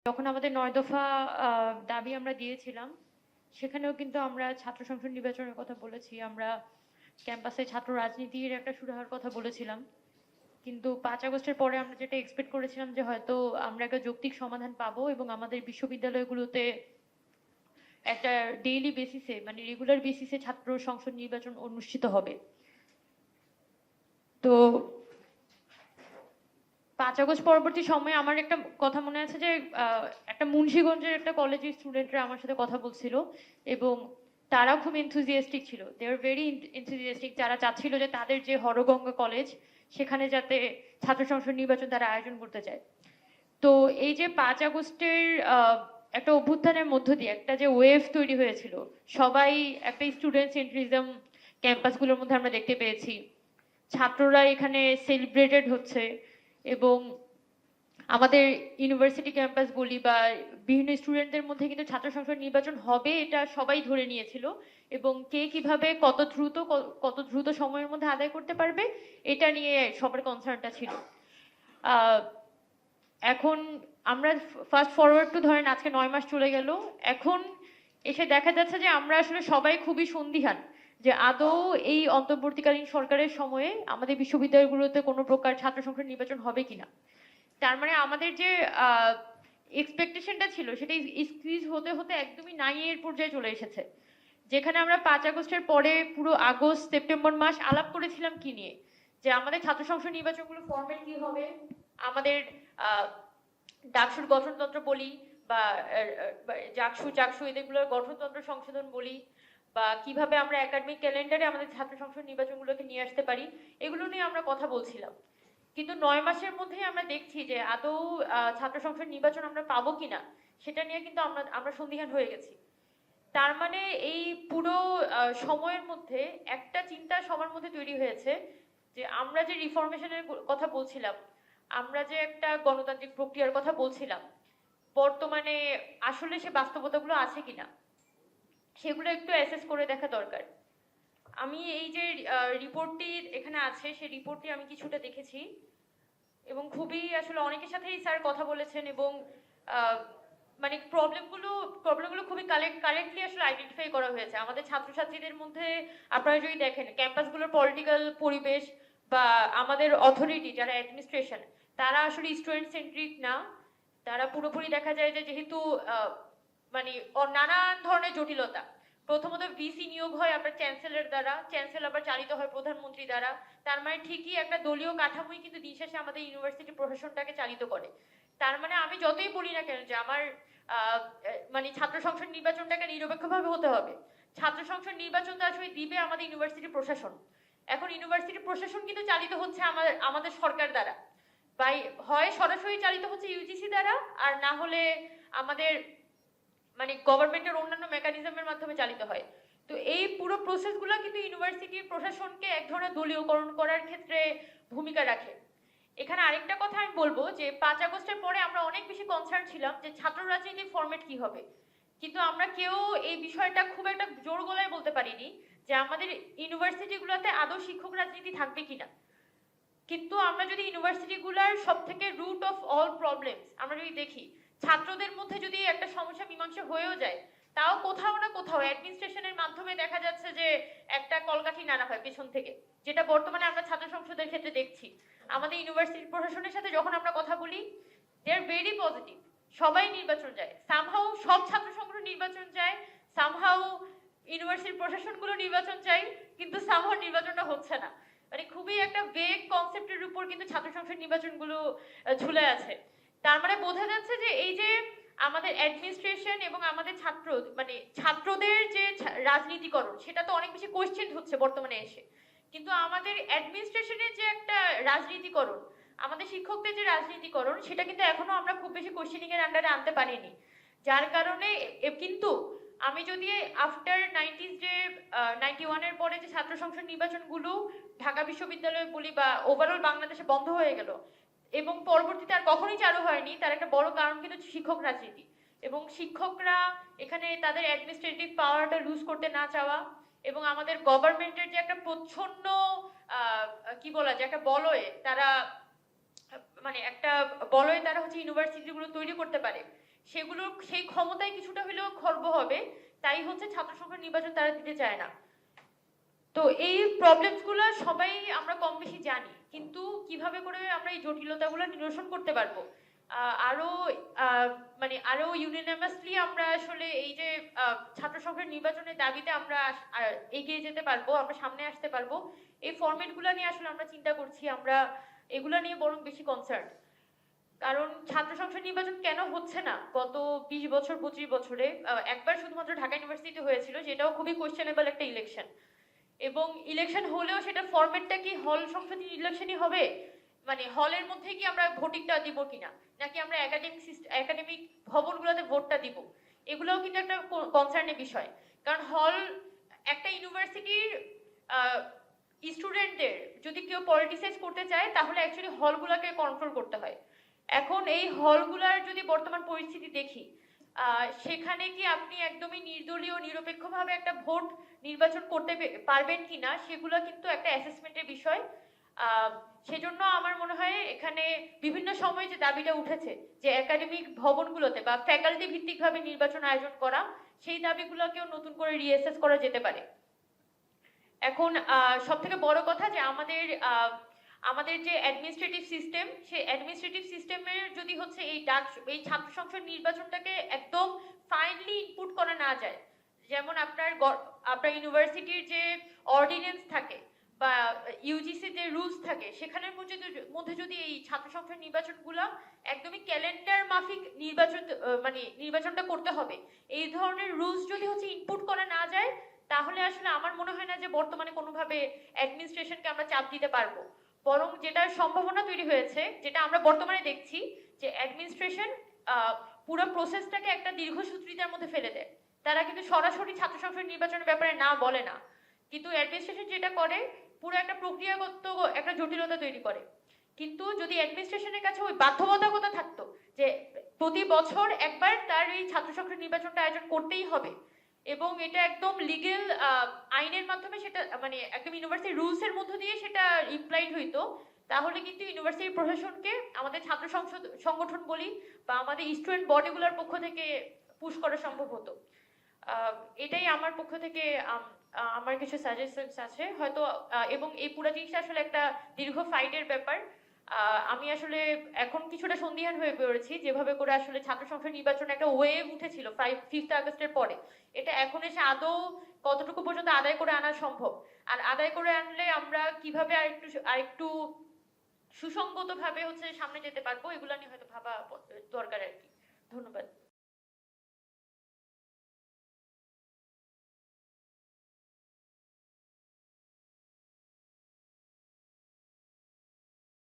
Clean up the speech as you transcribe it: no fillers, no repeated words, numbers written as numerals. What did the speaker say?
যখন আমাদের ৯ দফা দাবি আমরা দিয়েছিলাম, সেখানেও কিন্তু আমরা ছাত্র সংসদ নির্বাচনের কথা বলেছি। আমরা ক্যাম্পাসে ছাত্র রাজনীতির একটা শুরু হওয়ার কথা বলেছিলাম। কিন্তু ৫ আগস্টের পরে আমরা যেটা এক্সপেক্ট করেছিলাম যে হয়তো আমরা একটা যৌক্তিক সমাধান পাবো এবং আমাদের বিশ্ববিদ্যালয়গুলোতে একটা ডেইলি বেসিসে মানে রেগুলার বেসিসে ছাত্র সংসদ নির্বাচন অনুষ্ঠিত হবে। তো ৫ আগস্ট পরবর্তী সময়ে আমার একটা কথা মনে আছে যে একটা মুন্সিগঞ্জের একটা কলেজের স্টুডেন্টরা আমার সাথে কথা বলছিল এবং তারাও খুব এনথুজিয়াস্টিক ছিল। দে আর ভেরি এনথুজিয়াস্টিক, যারা চাচ্ছিল যে তাদের যে হরগঙ্গা কলেজ সেখানে যাতে ছাত্র সংসদ নির্বাচন তারা আয়োজন করতে চায়। তো এই যে ৫ আগস্টের একটা অভ্যুত্থানের মধ্য দিয়ে একটা যে ওয়েভ তৈরি হয়েছিল, সবাই একটা স্টুডেন্ট সেন্ট্রিজম ক্যাম্পাসগুলোর মধ্যে আমরা দেখতে পেয়েছি। ছাত্ররা এখানে সেলিব্রেটেড হচ্ছে এবং আমাদের ইউনিভার্সিটি ক্যাম্পাস বলি বা বিভিন্ন স্টুডেন্টদের মধ্যে কিন্তু ছাত্র সংসদ নির্বাচন হবে এটা সবাই ধরে নিয়েছিল এবং কে কিভাবে কত দ্রুত সময়ের মধ্যে আদায় করতে পারবে এটা নিয়ে সবার কনসার্নটা ছিল। এখন আমরা ফাস্ট ফরওয়ার্ড টু ধরেন আজকে ৯ মাস চলে গেল, এখন এসে দেখা যাচ্ছে যে আমরা আসলে সবাই খুবই সন্দিহান যে আদৌ এই অন্তর্বর্তীকালীন সরকারের সময়ে আমাদের বিশ্ববিদ্যালয়গুলোতে কোনো প্রকার ছাত্র সংসদ নির্বাচন হবে কিনা। তার মানে আমাদের যে এক্সপেকটেশনটা ছিল সেটা স্কুইজ হতে হতে একদমই নাই এর পর্যায়ে চলে এসেছে। যেখানে আমরা ৫ আগস্টের পরে পুরো আগস্ট সেপ্টেম্বর মাস আলাপ করেছিলাম কি নিয়ে, যে আমাদের ছাত্র সংসদ নির্বাচনগুলো ফরম্যাট কি হবে, আমাদের ডাকসুর গঠনতন্ত্র বলি বা চাকসু এদেরগুলোর গঠনতন্ত্র সংশোধন বলি বা কিভাবে আমরা একাডেমিক ক্যালেন্ডারে আমাদের ছাত্র সংসদ নির্বাচনগুলোকে নিয়ে আসতে পারি, এগুলো নিয়ে আমরা কথা বলছিলাম। কিন্তু ৯ মাসের মধ্যেই আমরা দেখছি যে আদৌ ছাত্র সংসদ নির্বাচন আমরা পাবো কিনা সেটা নিয়ে কিন্তু আমরা সন্দিহান হয়ে গেছি। তার মানে এই পুরো সময়ের মধ্যে একটা চিন্তা সবার মধ্যে তৈরি হয়েছে যে আমরা যে রিফরমেশনের কথা বলছিলাম, আমরা যে একটা গণতান্ত্রিক প্রক্রিয়ার কথা বলছিলাম, বর্তমানে আসলে সে বাস্তবতাগুলো আছে কিনা সেগুলো একটু অ্যাসেস করে দেখা দরকার। আমি এই যে রিপোর্টটি এখানে আছে সেই রিপোর্টটি আমি কিছুটা দেখেছি এবং খুবই আসলে অনেকের সাথেই স্যার কথা বলেছেন এবং মানে প্রবলেমগুলো খুবই কারেক্টলি আসলে আইডেন্টিফাই করা হয়েছে আমাদের ছাত্রছাত্রীদের মধ্যে। আপনারা যদি দেখেন ক্যাম্পাসগুলোর পলিটিক্যাল পরিবেশ বা আমাদের অথরিটি যারা অ্যাডমিনিস্ট্রেশন, তারা আসলে স্টুডেন্ট সেন্ট্রিক না। তারা পুরোপুরি দেখা যায় যে যেহেতু মানে নানান ধরনের জটিলতা, প্রথমত ভিসি নিয়োগ হয় আপনার চ্যান্সেলর দ্বারা, চ্যান্সেলর আবার চালিত হয় প্রধানমন্ত্রী দ্বারা। তার মানে ঠিকই একটা দলীয় কাঠামোই কিন্তু দিন শেষে আমাদের ইউনিভার্সিটি প্রশাসনটাকে চালিত করে। তার মানে আমি যতই বলি না কেন যে আমার মানে ছাত্র সংসদ নির্বাচনটাকে নিরপেক্ষভাবে হতে হবে, ছাত্র সংসদ নির্বাচনটা আসলে দিবে আমাদের ইউনিভার্সিটি প্রশাসন। এখন ইউনিভার্সিটি প্রশাসন কিন্তু চালিত হচ্ছে আমাদের সরকার দ্বারা, বা হয় সরাসরি চালিত হচ্ছে ইউজিসি দ্বারা, আর না হলে আমাদের মানে গভর্নমেন্টের অন্যান্য মেকানিজমের মাধ্যমে চালিত হয়। তো এই পুরো প্রসেসগুলো কিন্তু ইউনিভার্সিটির প্রশাসনকে এক ধরনের দলীয়করণ করার ক্ষেত্রে ভূমিকা রাখে। এখানে আরেকটা কথা আমি বলবো যে ৫ আগস্টের পরে আমরা অনেক বেশি কনসার্ন ছিলাম যে ছাত্র রাজনীতির ফরম্যাট কি হবে, কিন্তু আমরা কেউ এই বিষয়টা খুব একটা জোর গলায় বলতে পারিনি যে আমাদের ইউনিভার্সিটিগুলোতে আদৌ শিক্ষক রাজনীতি থাকবে কিনা। কিন্তু আমরা যদি ইউনিভার্সিটিগুলোর সব থেকে রুট অফ অল প্রবলেমস আমরা যদি দেখি, ছাত্রদের মধ্যে যদি একটা সমস্যা মীমাংসা হয়েও যায়, তাও কোথাও না কোথাও অ্যাডমিনিস্ট্রেশনের মাধ্যমে দেখা যাচ্ছে যে একটা কলকাঠি নাড়া হয় পেছন থেকে, যেটা বর্তমানে আমরা ছাত্র সংসদের ক্ষেত্রে দেখছি। আমাদের ইউনিভার্সিটি প্রশাসনের সাথে যখন আমরা কথা বলি, দে আর ভেরি পজিটিভ, সবাই নির্বাচন চায়, সামহাউ সব ছাত্র সংগঠন নির্বাচন চায়, সামহাউ ইউনিভার্সিটির প্রশাসনগুলো নির্বাচন চাই, কিন্তু সামহাউ নির্বাচনটা হচ্ছে না। মানে খুবই একটা ভেগ কনসেপ্টের উপর কিন্তু ছাত্র সংসদ নির্বাচনগুলো ঝুলে আছে। তার মানে বোঝা যাচ্ছে যে এই যে আমাদের অ্যাডমিনিস্ট্রেশন এবং আমাদের মানে ছাত্রদের যে রাজনীতিকরণ, সেটা তো অনেক বেশি কোয়েশ্চেন হচ্ছে বর্তমানে এসে, কিন্তু আমাদের অ্যাডমিনিস্ট্রেশনের যে একটা রাজনীতিকরণ, আমাদের শিক্ষকদের যে রাজনীতিকরণ, সেটা কিন্তু এখনো আমরা খুব বেশি কোয়েশ্চেনিং এর আন্ডারে আনতে পারিনি। যার কারণে কিন্তু আমি যদি আফটার 90s যে 91 এর পরে যে ছাত্র সংসদ নির্বাচনগুলো ঢাকা বিশ্ববিদ্যালয়ে বলি বা ওভারঅল বাংলাদেশে বন্ধ হয়ে গেল এবং পরবর্তীতে আর কখনোই চালু হয়নি, তার একটা বড় কারণ কিন্তু শিক্ষক রাজনীতি এবং শিক্ষকরা এখানে তাদের অ্যাডমিনিস্ট্রেটিভ পাওয়ারটা লুজ করতে না চাওয়া এবং আমাদের গভর্নমেন্টের যে একটা প্রচ্ছন্ন কি বলা যায় একটা বলয়ে তারা মানে একটা বলয়ে তারা হচ্ছে ইউনিভার্সিটিগুলো তৈরি করতে পারে, সেগুলো সেই ক্ষমতায় কিছুটা হলেও খর্ব হবে, তাই হচ্ছে ছাত্র সংসদ নির্বাচন তারা দিতে চায় না। তো এই প্রবলেমস গুলো সবাই আমরা কম বেশি জানি, কিন্তু কিভাবে করে আমরা এই জটিলতাগুলো নিরসন করতে পারবো, আরো মানে আরো ইউনিনামাসলি আমরা আসলে এই যে ছাত্র সংসদ নির্বাচনের দাবিতে আমরা এগিয়ে যেতে পারবো, আমরা সামনে আসতে পারবো, এই ফরম্যাট গুলা নিয়ে আসলে আমরা চিন্তা করছি। আমরা এগুলা নিয়ে বরং বেশি কনসার্ন। কারণ ছাত্র সংসদ নির্বাচন কেন হচ্ছে না গত 20 বছর 25 বছরে? একবার শুধুমাত্র ঢাকা ইউনিভার্সিটিতে হয়েছিল, যেটাও খুবই কোয়েশ্চেনেবল একটা ইলেকশন। এবং ইলেকশন হলেও সেটা ফরম্যাটটা কি হল সংসদীয় ইলেকশনই হবে, মানে হলের মধ্যে কি আমরা ভোটিংটা দিব কিনা, নাকি আমরা একাডেমিক ভবনগুলোতে ভোটটা দিব, এগুলোও কিন্তু একটা কনসার্নের বিষয়। কারণ হল একটা ইউনিভার্সিটির স্টুডেন্টদের যদি কেউ পলিটিসাইজ করতে চায়, তাহলে অ্যাকচুয়ালি হলগুলোকে কন্ট্রোল করতে হয়। এখন এই হলগুলার যদি বর্তমান পরিস্থিতি দেখি, সেখানে কি আপনি একদমই নির্দলীয় নিরপেক্ষভাবে একটা ভোট নির্বাচন করতে পারবেন কিনা, সেগুলো কিন্তু একটা অ্যাসেসমেন্টের বিষয়। সেজন্য আমার মনে হয় এখানে বিভিন্ন সময় যে দাবিটা উঠেছে যে একাডেমিক ভবনগুলোতে বা ফ্যাকাল্টি ভিত্তিকভাবে নির্বাচন আয়োজন করা, সেই দাবিগুলোকেও নতুন করে রিঅ্যাসেস করা যেতে পারে। এখন সব থেকে বড় কথা যে আমাদের যে অ্যাডমিনিস্ট্রেটিভ সিস্টেম, সেই অ্যাডমিনিস্ট্রেটিভ সিস্টেমের যদি হচ্ছে এই ছাত্র সংসদ নির্বাচনটাকে একদম ফাইনলি ইনপুট করা না যায়, যেমন আপনার ইউনিভার্সিটির যে অর্ডিন্যান্স থাকে বা ইউজিসি যে রুলস থাকে, সেখানের মধ্যে যদি এই ছাত্র সংসদ নির্বাচনগুলো একদমই ক্যালেন্ডার মাফিক নির্বাচনটা করতে হবে, এই ধরনের রুলস যদি হচ্ছে ইনপুট করা না যায়, তাহলে আসলে আমার মনে হয় না যে বর্তমানে কোনোভাবে অ্যাডমিনিস্ট্রেশনকে আমরা চাপ দিতে পারবো। বরং যেটার সম্ভাবনা তৈরি হয়েছে, যেটা আমরা বর্তমানে দেখছি, যে অ্যাডমিনিস্ট্রেশন পুরো প্রসেসটাকে একটা দীর্ঘসূত্রিতার মধ্যে ফেলে দেয়। তারা কিন্তু সরাসরি ছাত্র সংসদ নির্বাচনের ব্যাপারে না বলে না, কিন্তু অ্যাডমিনিস্ট্রেশন যেটা করে পুরো একটা প্রক্রিয়াগত একটা জটিলতা তৈরি করে। কিন্তু যদি অ্যাডমিনিস্ট্রেশনের কাছে ওই বাধ্যবাধকতা থাকতো যে প্রতি বছর একবার তার এই ছাত্র সংসদ নির্বাচনটা আয়োজন করতেই হবে, এবং এটা একদম লিগেল আইনের মাধ্যমে, সেটা মানে একদম ইউনিভার্সিটি রুলস এর মধ্য দিয়ে সেটা ইমপ্লাইড হইতো, তাহলে কিন্তু ইউনিভার্সিটি প্রশাসনকে আমাদের ছাত্র সংসদ সংগঠন বলি বা আমাদের স্টুডেন্ট বডিগুলোর পক্ষ থেকে পুশ করা সম্ভব হতো। এটাই আমার পক্ষ থেকে আমার কিছু সাজেশনস আছে হয়তো। এবং এই পুরো জিনিসটা আসলে একটা দীর্ঘ ফাইটের ব্যাপার। আমি আসলে এখন কিছুটা সন্দিহান হয়ে পড়েছি, যেভাবে করে আসলে ছাত্র সংসদ নির্বাচন একটা ওয়েভ উঠেছিল 5th আগস্টের পরে, এটা এখন এসে আদৌ কতটুকু পর্যন্ত আদায় করে আনা সম্ভব, আর আদায় করে আনলে আমরা কিভাবে আরেকটু সুসংগত ভাবে হচ্ছে সামনে যেতে পারবো, এগুলা নিয়ে হয়তো ভাবা দরকার আর কি। ধন্যবাদ।